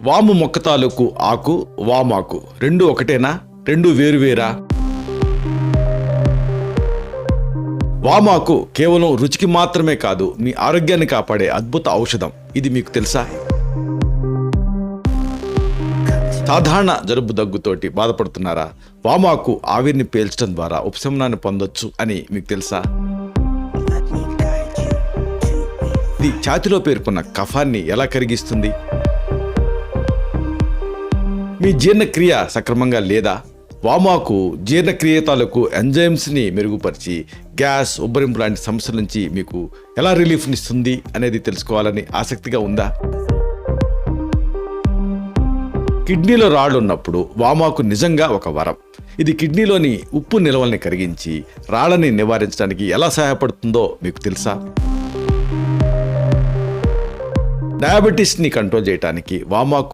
వాము మొక్క తాలూకు ఆకు, వామాకు రెండు ఒకటేనా? రెండు వేరువేరా? వామాకు కేవలం రుచికి మాత్రమే కాదు, మీ ఆరోగ్యాన్ని కాపాడే అద్భుత ఔషధం. ఇది మీకు తెలుసా? సాధారణ జలుబు దగ్గుతోటి బాధపడుతున్నారా? వామాకు ఆవిరిని పీల్చడం ద్వారా ఉపశమనాన్ని పొందొచ్చు అని మీకు తెలుసా? ఇది ఛాతిలో పేర్కొన్న కఫాన్ని ఎలా కరిగిస్తుంది? మీ జీర్ణక్రియ సక్రమంగా లేదా? వామాకు జీర్ణక్రియ తాలూకు ఎంజైమ్స్ని మెరుగుపరిచి గ్యాస్, ఉబ్బరింపు లాంటి సమస్యల నుంచి మీకు ఎలా రిలీఫ్నిస్తుంది అనేది తెలుసుకోవాలని ఆసక్తిగా ఉందా? కిడ్నీలో రాళ్ళు ఉన్నప్పుడు వామాకు నిజంగా ఒక వరం. ఇది కిడ్నీలోని ఉప్పు నిల్వల్ని కరిగించి రాళ్ళని నివారించడానికి ఎలా సహాయపడుతుందో మీకు తెలుసా? డయాబెటీస్ని కంట్రోల్ చేయడానికి వామాకు